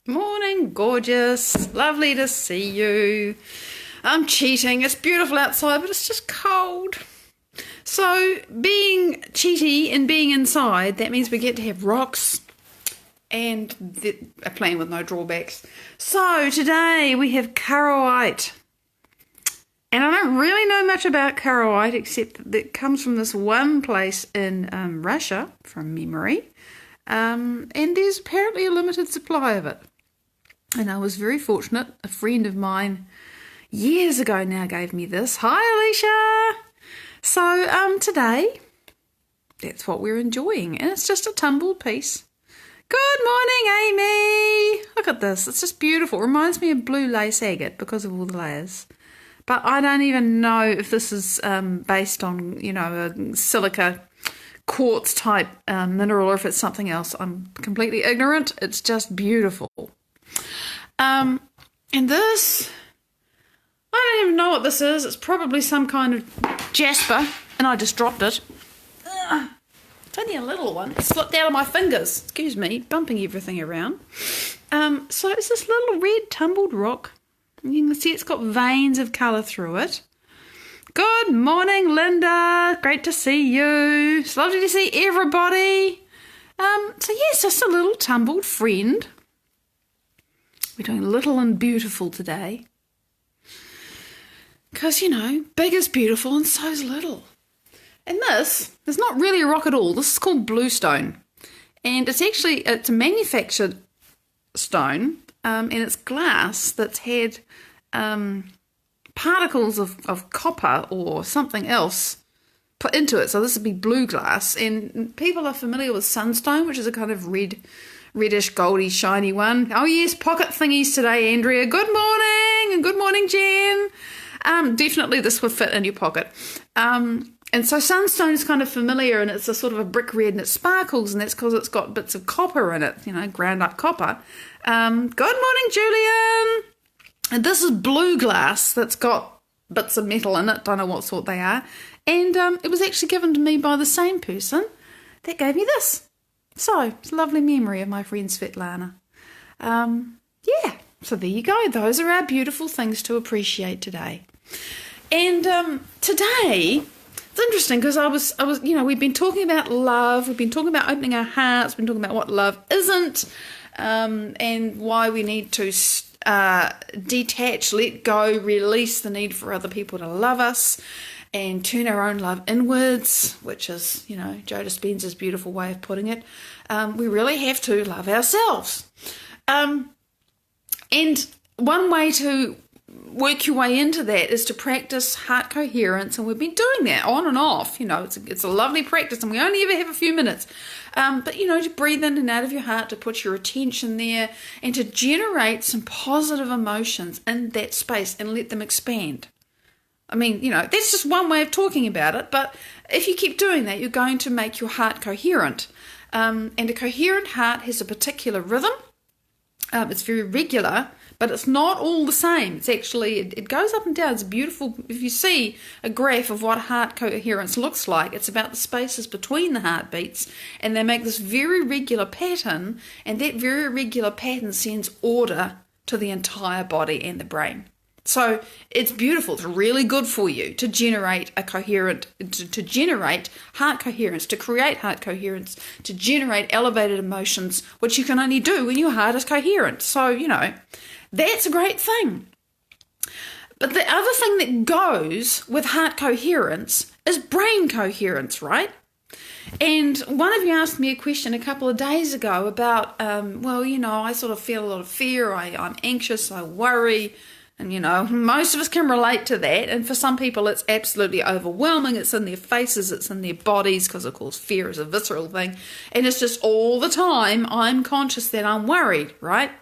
Morning, gorgeous. Lovely to see you. I'm cheating. It's beautiful outside, but it's just cold. So, being cheaty and being inside, that means we get to have rocks and a plan with no drawbacks. So, today we have Karoite. And I don't really know much about Karoite, except that it comes from this one place in Russia, from memory. And there's apparently a limited supply of it. And I was very fortunate. A friend of mine years ago now gave me this. Hi, Alicia! So today, that's what we're enjoying. And it's just a tumbled piece. Good morning, Amy! Look at this. It's just beautiful. It reminds me of blue lace agate because of all the layers. But I don't even know if this is based on, a silica quartz type mineral or if it's something else. I'm completely ignorant. It's just beautiful. And this, I don't even know what this is. It's probably some kind of jasper, and I just dropped it. It's only a little one. It slipped out of my fingers. Excuse me, bumping everything around. So it's this little red tumbled rock. You can see it's got veins of colour through it. Good morning, Linda. Great to see you. It's lovely to see everybody. So yes, just a little tumbled friend. We're doing little and beautiful today. Because, big is beautiful and so's little. And this is not really a rock at all. This is called bluestone. And it's a manufactured stone. And it's glass that's had particles of copper or something else put into it. So this would be blue glass. And people are familiar with sunstone, which is a kind of reddish, goldy, shiny one. Oh yes, pocket thingies today, Andrea. Good morning, and good morning, Jen. Definitely this would fit in your pocket. And so sunstone is kind of familiar, and it's a sort of a brick red, and it sparkles, and that's because it's got bits of copper in it, ground up copper. Good morning, Julian. And this is blue glass that's got bits of metal in it. Don't know what sort they are. And it was actually given to me by the same person that gave me this. So, it's a lovely memory of my friend Svetlana. So there you go. Those are our beautiful things to appreciate today. And today, it's interesting because I was, we've been talking about love. We've been talking about opening our hearts. We've been talking about what love isn't, and why we need to detach, let go, release the need for other people to love us, and turn our own love inwards, which is, Joe Dispenza's beautiful way of putting it. We really have to love ourselves. And one way to work your way into that is to practice heart coherence, and we've been doing that on and off. It's a lovely practice, and we only ever have a few minutes. But to breathe in and out of your heart, to put your attention there, and to generate some positive emotions in that space and let them expand. I mean, that's just one way of talking about it, but if you keep doing that, you're going to make your heart coherent. And a coherent heart has a particular rhythm. It's very regular, but it's not all the same. It's actually, it goes up and down. It's beautiful. If you see a graph of what heart coherence looks like, it's about the spaces between the heartbeats, and they make this very regular pattern, and that very regular pattern sends order to the entire body and the brain. So it's beautiful. It's really good for you to generate to generate heart coherence, to create heart coherence, to generate elevated emotions, which you can only do when your heart is coherent. So, that's a great thing. But the other thing that goes with heart coherence is brain coherence, right? And one of you asked me a question a couple of days ago about, I sort of feel a lot of fear. I'm anxious, I worry. And, most of us can relate to that. And for some people, it's absolutely overwhelming. It's in their faces, it's in their bodies, because, of course, fear is a visceral thing. And it's just all the time I'm conscious that I'm worried, right?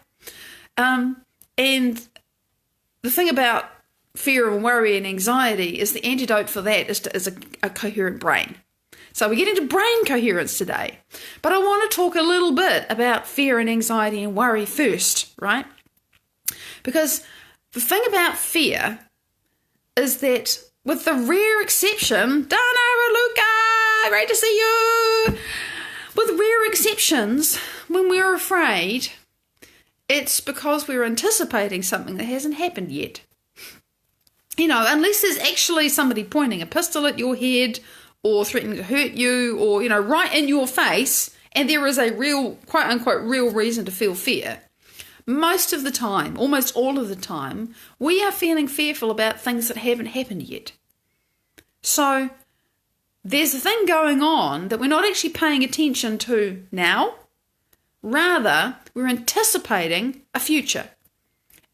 And the thing about fear and worry and anxiety is the antidote for that is a coherent brain. So we get into brain coherence today. But I want to talk a little bit about fear and anxiety and worry first, right? Because the thing about fear is that, with the rare exception, Dana, Raluca, great to see you. With rare exceptions, when we're afraid, It's because we're anticipating something that hasn't happened yet. You know, unless there's actually somebody pointing a pistol at your head or threatening to hurt you or, you know, right in your face, and there is a real, quote unquote, real reason to feel fear. Most of the time, almost all of the time, we are feeling fearful about things that haven't happened yet. So there's a thing going on that we're not actually paying attention to now. Rather, we're anticipating a future.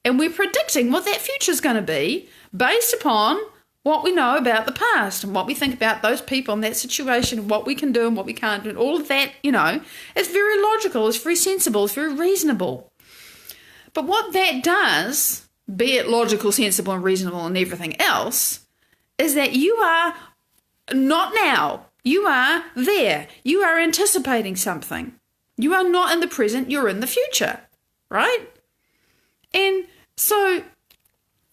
And we're predicting what that future is going to be based upon what we know about the past and what we think about those people and that situation and what we can do and what we can't do. And all of that, you know, it's very logical, it's very sensible, it's very reasonable. But what that does, be it logical, sensible and reasonable and everything else, is that you are not now. You are there. You are anticipating something. You are not in the present, you're in the future, right? And so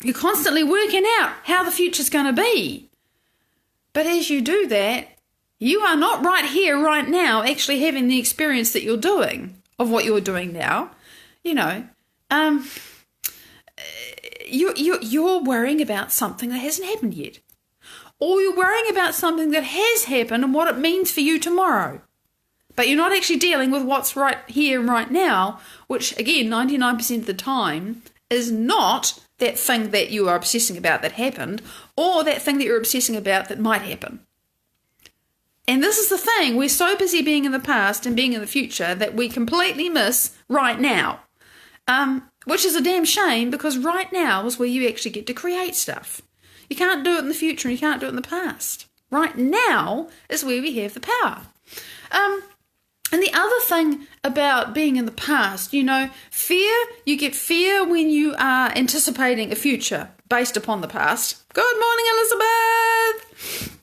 you're constantly working out how the future's going to be. But as you do that, you are not right here, right now, actually having the experience that you're doing of what you're doing now. You know, you're worrying about something that hasn't happened yet. Or you're worrying about something that has happened and what it means for you tomorrow. But you're not actually dealing with what's right here and right now, which, again, 99% of the time is not that thing that you are obsessing about that happened or that thing that you're obsessing about that might happen. And this is the thing. We're so busy being in the past and being in the future that we completely miss right now, which is a damn shame because right now is where you actually get to create stuff. You can't do it in the future and you can't do it in the past. Right now is where we have the power. And the other thing about being in the past, you know, fear, you get fear when you are anticipating a future based upon the past. Good morning, Elizabeth.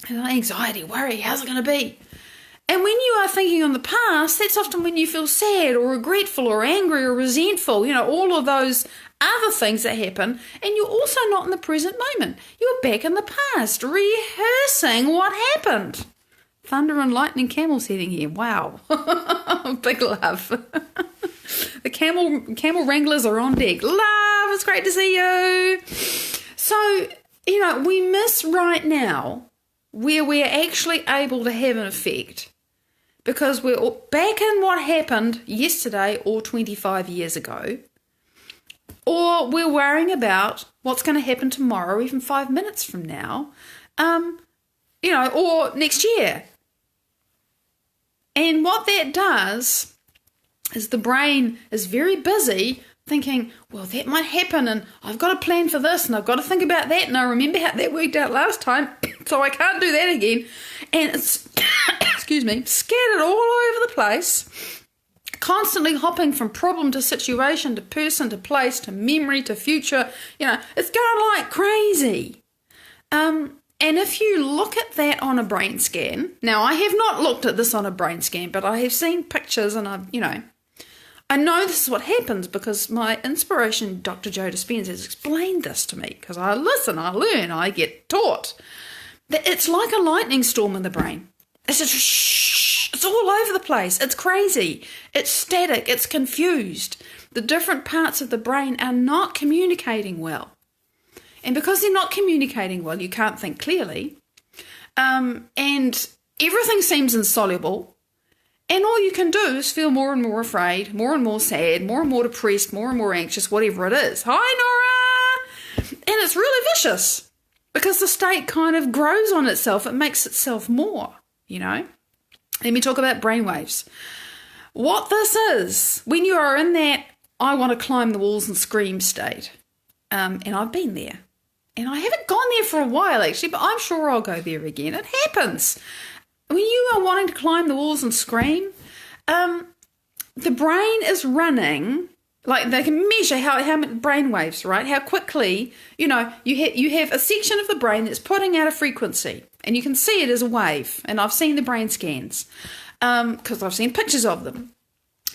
And anxiety, worry, how's it going to be? And when you are thinking on the past, that's often when you feel sad or regretful or angry or resentful, you know, all of those other things that happen. And you're also not in the present moment. You're back in the past, rehearsing what happened. Thunder and lightning camels heading here. Wow. Big love. The camel wranglers are on deck. Love, it's great to see you. So, you know, we miss right now where we're actually able to have an effect because we're back in what happened yesterday or 25 years ago, or we're worrying about what's going to happen tomorrow, even 5 minutes from now, you know, or next year. And what that does is the brain is very busy thinking, well, that might happen and I've got a plan for this and I've got to think about that and I remember how that worked out last time, so I can't do that again. And it's, excuse me, scattered all over the place, constantly hopping from problem to situation to person to place to memory to future. You know, it's going like crazy. And if you look at that on a brain scan, now I have not looked at this on a brain scan, but I have seen pictures and I know this is what happens because my inspiration, Dr. Joe Dispenza, has explained this to me because I listen, I learn, I get taught. That it's like a lightning storm in the brain. It's just shh, it's all over the place. It's crazy. It's static. It's confused. The different parts of the brain are not communicating well. And because they're not communicating well, you can't think clearly. And everything seems insoluble. And all you can do is feel more and more afraid, more and more sad, more and more depressed, more and more anxious, whatever it is. Hi, Nora! And it's really vicious because the state kind of grows on itself. It makes itself more, you know. Let me talk about brainwaves. What this is, when you are in that I want to climb the walls and scream state, and I've been there. And I haven't gone there for a while, actually, but I'm sure I'll go there again. It happens. When you are wanting to climb the walls and scream, the brain is running, like they can measure how many brain waves, right? How quickly, you know, you have a section of the brain that's putting out a frequency, and you can see it as a wave. And I've seen the brain scans because I've seen pictures of them.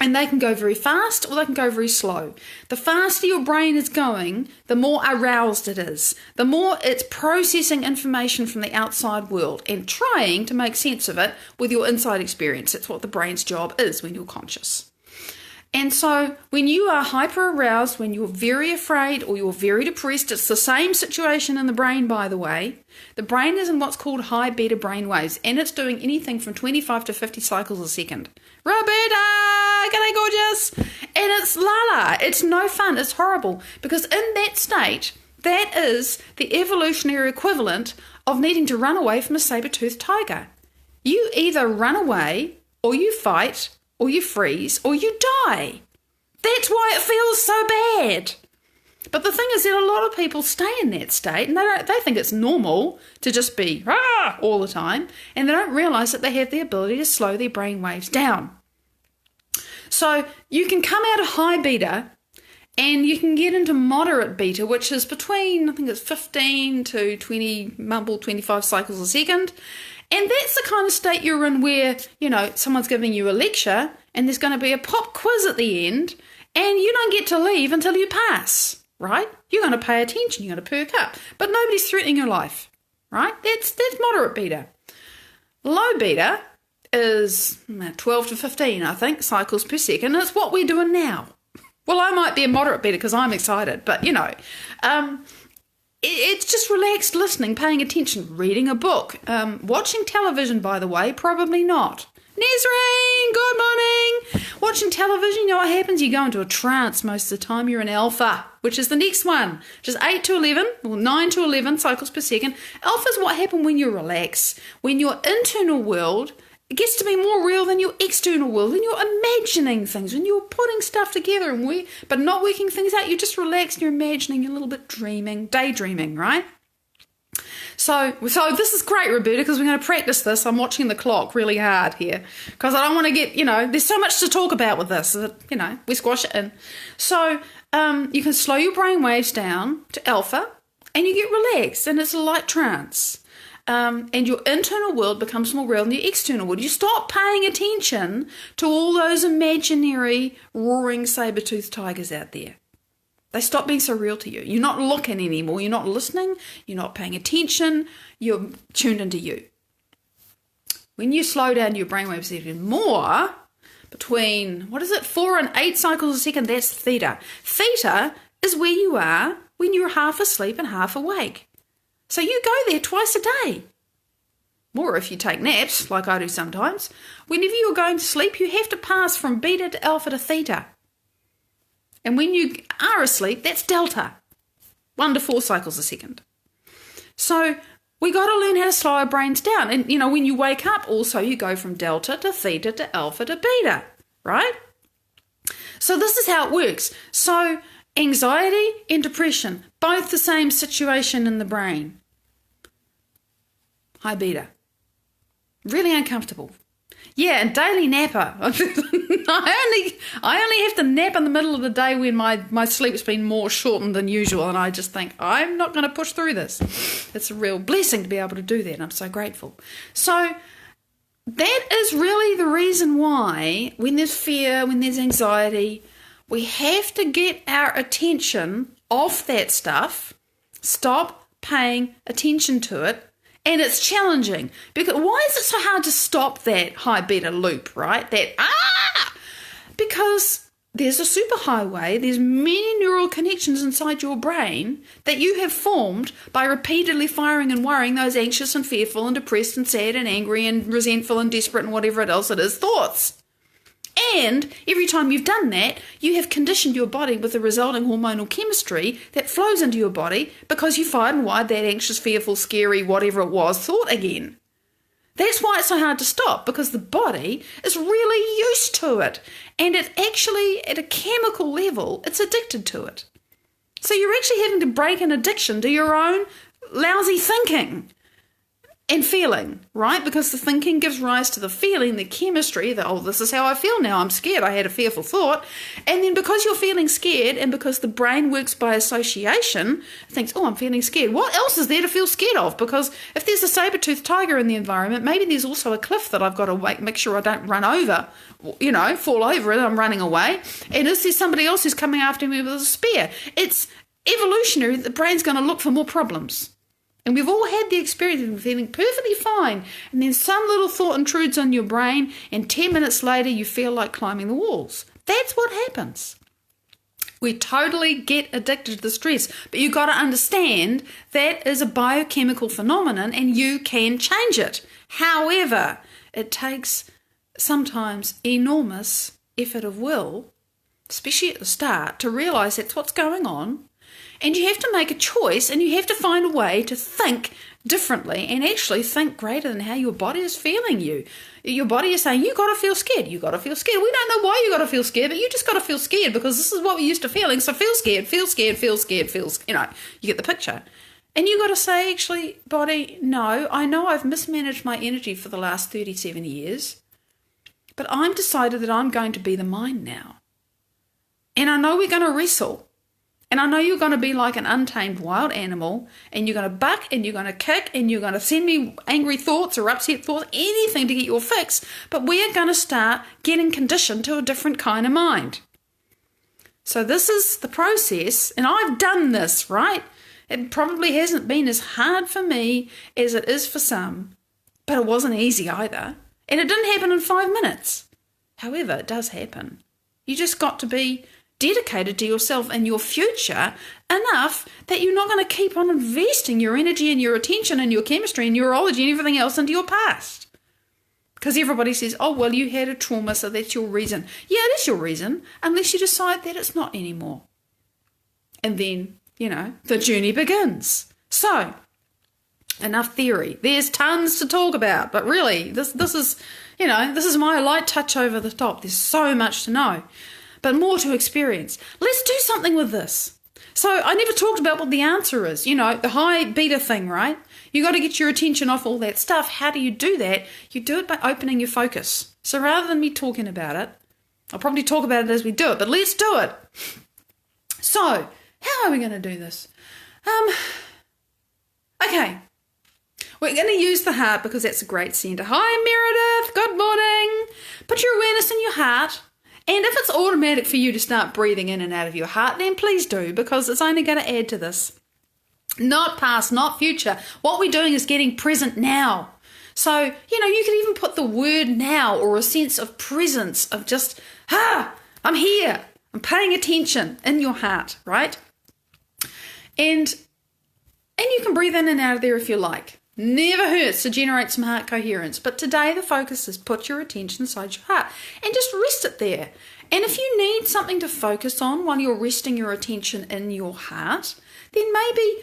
And they can go very fast or they can go very slow. The faster your brain is going, the more aroused it is. The more it's processing information from the outside world and trying to make sense of it with your inside experience. That's what the brain's job is when you're conscious. And so when you are hyper aroused, when you're very afraid or you're very depressed, it's the same situation in the brain, by the way. The brain is in what's called high beta brain waves, and it's doing anything from 25 to 50 cycles a second. Roberta, g'day gorgeous. And it's la-la. It's no fun. It's horrible, because in that state, that is the evolutionary equivalent of needing to run away from a saber-toothed tiger. You either run away, or you fight, or you freeze, or you die. That's why it feels so bad. But the thing is that a lot of people stay in that state, and they think it's normal to just be all the time, and they don't realise that they have the ability to slow their brain waves down. So you can come out of high beta, and you can get into moderate beta, which is between, I think it's 15 to 25 cycles a second. And that's the kind of state you're in where, someone's giving you a lecture and there's going to be a pop quiz at the end and you don't get to leave until you pass, right? You're going to pay attention, you're going to perk up, but nobody's threatening your life, right? That's moderate beta. Low beta is 12 to 15, I think, cycles per second. It's what we're doing now. Well, I might be a moderate beta because I'm excited, but, it's just relaxed listening, paying attention, reading a book, watching television, by the way, probably not. Nesreen, good morning. Watching television, you know what happens? You go into a trance most of the time. You're in alpha, which is the next one, which is 8 to 11, or 9 to 11 cycles per second. Alpha is what happens when you relax, when your internal world it gets to be more real than your external world, when you're imagining things, when you're putting stuff together but not working things out. You're just relaxed, you're imagining, you're a little bit daydreaming, right? So this is great, Roberta, because we're going to practice this. I'm watching the clock really hard here because I don't want to get, there's so much to talk about with this that, we squash it in. So you can slow your brain waves down to alpha and you get relaxed, and it's a light trance. And your internal world becomes more real than your external world. You stop paying attention to all those imaginary roaring saber-toothed tigers out there. They stop being so real to you. You're not looking anymore. You're not listening. You're not paying attention. You're tuned into you. When you slow down your brainwaves even more, between, 4 and 8 cycles a second, that's theta. Theta is where you are when you're half asleep and half awake. So you go there twice a day. Or if you take naps, like I do sometimes, whenever you're going to sleep, you have to pass from beta to alpha to theta. And when you are asleep, that's delta, 1 to 4 cycles a second. So we got to learn how to slow our brains down. And, when you wake up, also you go from delta to theta to alpha to beta, right? So this is how it works. So anxiety and depression, both the same situation in the brain. High beta. Really uncomfortable. Yeah, and daily napper. I only have to nap in the middle of the day when my sleep's been more shortened than usual, and I just think, I'm not going to push through this. It's a real blessing to be able to do that, and I'm so grateful. So that is really the reason why when there's fear, when there's anxiety, we have to get our attention off that stuff, stop paying attention to it. And it's challenging because why is it so hard to stop that high beta loop, right? Because there's a superhighway, there's many neural connections inside your brain that you have formed by repeatedly firing and worrying those anxious and fearful and depressed and sad and angry and resentful and desperate and whatever else it is thoughts. And every time you've done that, you have conditioned your body with the resulting hormonal chemistry that flows into your body because you fired and wired that anxious, fearful, scary, whatever it was, thought again. That's why it's so hard to stop, because the body is really used to it. And it actually, at a chemical level, it's addicted to it. So you're actually having to break an addiction to your own lousy thinking and feeling, right? Because the thinking gives rise to the feeling, the chemistry, that, this is how I feel now, I'm scared, I had a fearful thought. And then because you're feeling scared and because the brain works by association, it thinks, I'm feeling scared. What else is there to feel scared of? Because if there's a saber-toothed tiger in the environment, maybe there's also a cliff that I've got to make sure I don't run over, fall over it, I'm running away. And is there somebody else who's coming after me with a spear? It's evolutionary, the brain's going to look for more problems. And we've all had the experience of feeling perfectly fine, and then some little thought intrudes on your brain, and 10 minutes later you feel like climbing the walls. That's what happens. We totally get addicted to the stress, but you've got to understand that is a biochemical phenomenon and you can change it. However, it takes sometimes enormous effort of will, especially at the start, to realise that's what's going on. And you have to make a choice and you have to find a way to think differently and actually think greater than how your body is feeling you. Your body is saying, you got to feel scared. You got to feel scared. We don't know why you got to feel scared, but you just got to feel scared because this is what we're used to feeling. So feel scared, feel scared, feel scared, you get the picture. And you got to say, actually, body, no, I know I've mismanaged my energy for the last 37 years, but I'm decided that I'm going to be the mind now. And I know we're going to wrestle. And I know you're going to be like an untamed wild animal and you're going to buck and you're going to kick and you're going to send me angry thoughts or upset thoughts, anything to get your fix. But we are going to start getting conditioned to a different kind of mind. So this is the process. And I've done this, right? It probably hasn't been as hard for me as it is for some. But it wasn't easy either. And it didn't happen in 5 minutes. However, it does happen. You just got to be dedicated to yourself and your future enough that you're not going to keep on investing your energy and your attention and your chemistry and neurology and everything else into your past. Because everybody says, oh, well, you had a trauma, so that's your reason. Yeah, it is your reason, unless you decide that it's not anymore. And then, the journey begins. So, enough theory. There's tons to talk about, but really, this is my light touch over the top. There's so much to know. But more to experience. Let's do something with this. So I never talked about what the answer is. The high beta thing, right? You got to get your attention off all that stuff. How do you do that? You do it by opening your focus. So rather than me talking about it, I'll probably talk about it as we do it, but let's do it. So how are we going to do this? Okay. We're going to use the heart because that's a great center. Hi, Meredith. Good morning. Put your awareness in your heart. And if it's automatic for you to start breathing in and out of your heart, then please do, because it's only going to add to this. Not past, not future. What we're doing is getting present now. So, you could even put the word now or a sense of presence of just, I'm here. I'm paying attention in your heart, right? And you can breathe in and out of there if you like. Never hurts to generate some heart coherence. But today the focus is put your attention inside your heart and just rest it there. And if you need something to focus on while you're resting your attention in your heart, then maybe,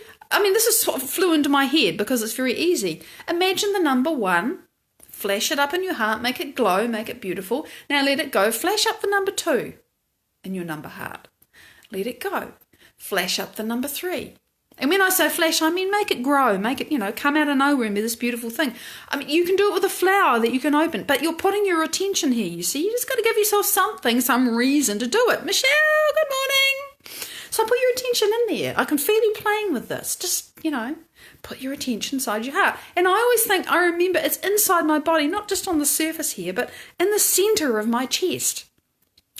this is what flew into my head because it's very easy. Imagine the number 1, flash it up in your heart, make it glow, make it beautiful. Now let it go. Flash up the number 2 in your number heart. Let it go. Flash up the number 3. And when I say flash, I mean make it grow, make it, come out of nowhere and be this beautiful thing. You can do it with a flower that you can open, but you're putting your attention here, you see. You just got to give yourself some reason to do it. Michelle, good morning. So put your attention in there. I can feel you playing with this. Just, put your attention inside your heart. And I remember it's inside my body, not just on the surface here, but in the center of my chest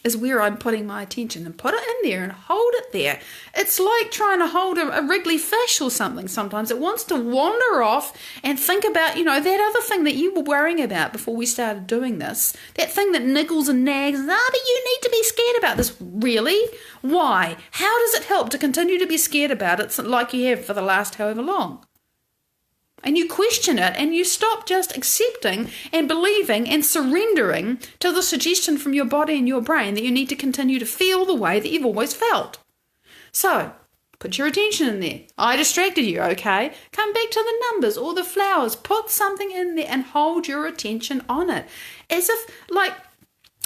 is where I'm putting my attention, and put it in there and hold it there. It's like trying to hold a wriggly fish or something sometimes. It wants to wander off and think about, that other thing that you were worrying about before we started doing this. That thing that niggles and nags, but you need to be scared about this. Really? Why? How does it help to continue to be scared about it like you have for the last however long? And you question it and you stop just accepting and believing and surrendering to the suggestion from your body and your brain that you need to continue to feel the way that you've always felt. So, put your attention in there. I distracted you, okay? Come back to the numbers or the flowers. Put something in there and hold your attention on it. As if,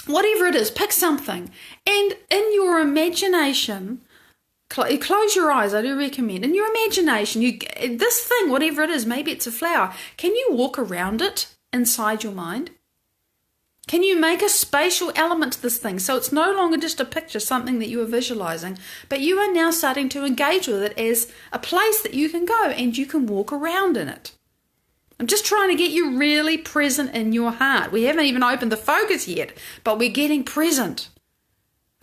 whatever it is, pick something. And in your imagination, close your eyes, I do recommend. In your imagination, this thing, whatever it is, maybe it's a flower, can you walk around it inside your mind? Can you make a spatial element to this thing so it's no longer just a picture, something that you are visualizing, but you are now starting to engage with it as a place that you can go and you can walk around in it? I'm just trying to get you really present in your heart. We haven't even opened the focus yet, but we're getting present.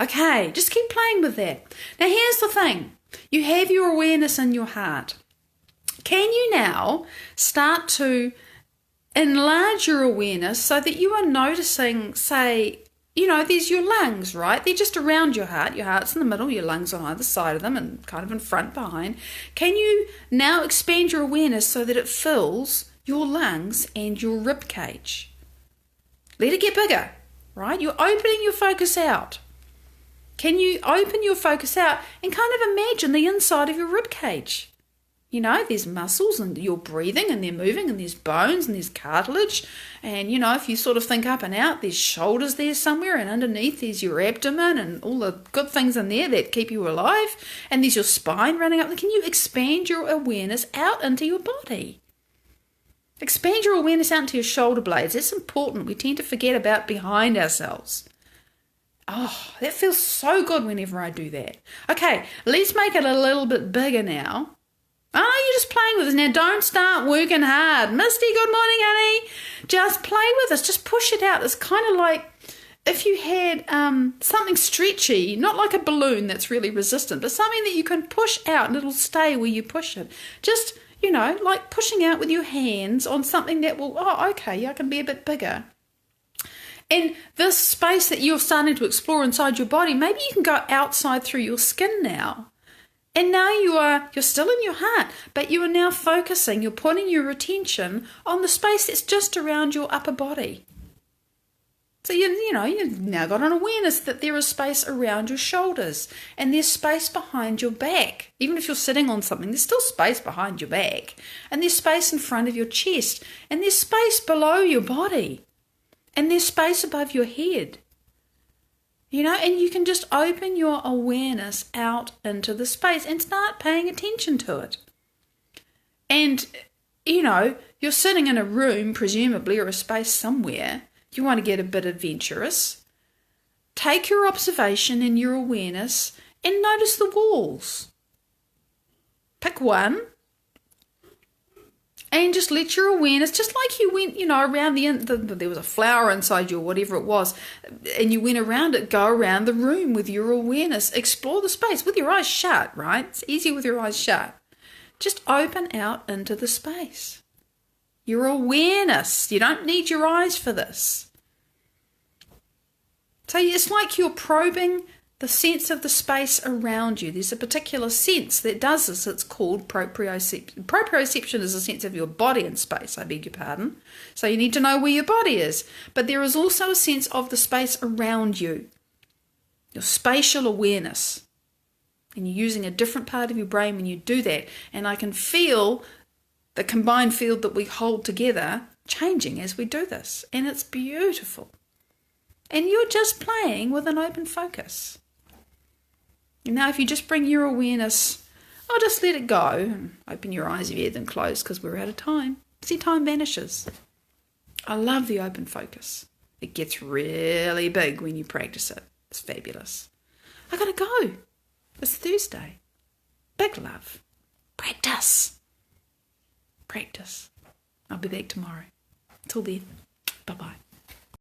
Okay, just keep playing with that. Now here's the thing. You have your awareness in your heart. Can you now start to enlarge your awareness so that you are noticing, say, there's your lungs, right? They're just around your heart. Your heart's in the middle, your lungs on either side of them and kind of in front, behind. Can you now expand your awareness so that it fills your lungs and your rib cage? Let it get bigger, right? You're opening your focus out. Can you open your focus out and kind of imagine the inside of your rib cage? There's muscles and you're breathing and they're moving and there's bones and there's cartilage. And, if you sort of think up and out, there's shoulders there somewhere and underneath there's your abdomen and all the good things in there that keep you alive. And there's your spine running up. Can you expand your awareness out into your body? Expand your awareness out into your shoulder blades. That's important. We tend to forget about behind ourselves. Oh, that feels so good whenever I do that. Okay, let's make it a little bit bigger now. Oh, you're just playing with us. Now, don't start working hard. Misty, good morning, honey. Just play with us. Just push it out. It's kind of like if you had something stretchy, not like a balloon that's really resistant, but something that you can push out and it'll stay where you push it. Just, like pushing out with your hands on something that will, I can be a bit bigger. And this space that you're starting to explore inside your body, maybe you can go outside through your skin now. And now you're still in your heart, but you are now focusing, you're putting your attention on the space that's just around your upper body. So you've now got an awareness that there is space around your shoulders and there's space behind your back. Even if you're sitting on something, there's still space behind your back. And there's space in front of your chest. And there's space below your body. And there's space above your head. And you can just open your awareness out into the space and start paying attention to it. And, you're sitting in a room, presumably, or a space somewhere. You want to get a bit adventurous. Take your observation and your awareness and notice the walls. Pick one. And just let your awareness, just like you went, around there was a flower inside you or whatever it was, and you went around it, go around the room with your awareness. Explore the space with your eyes shut, right? It's easier with your eyes shut. Just open out into the space. Your awareness. You don't need your eyes for this. So it's like you're probing the sense of the space around you. There's a particular sense that does this. It's called proprioception. Proprioception is a sense of your body in space, I beg your pardon. So you need to know where your body is. But there is also a sense of the space around you, your spatial awareness. And you're using a different part of your brain when you do that. And I can feel the combined field that we hold together changing as we do this. And it's beautiful. And you're just playing with an open focus. Now, if you just bring your awareness, just let it go. Open your eyes if you had them closed because we're out of time. See, time vanishes. I love the open focus. It gets really big when you practice it. It's fabulous. I gotta go. It's Thursday. Big love. Practice. Practice. I'll be back tomorrow. Till then, bye-bye.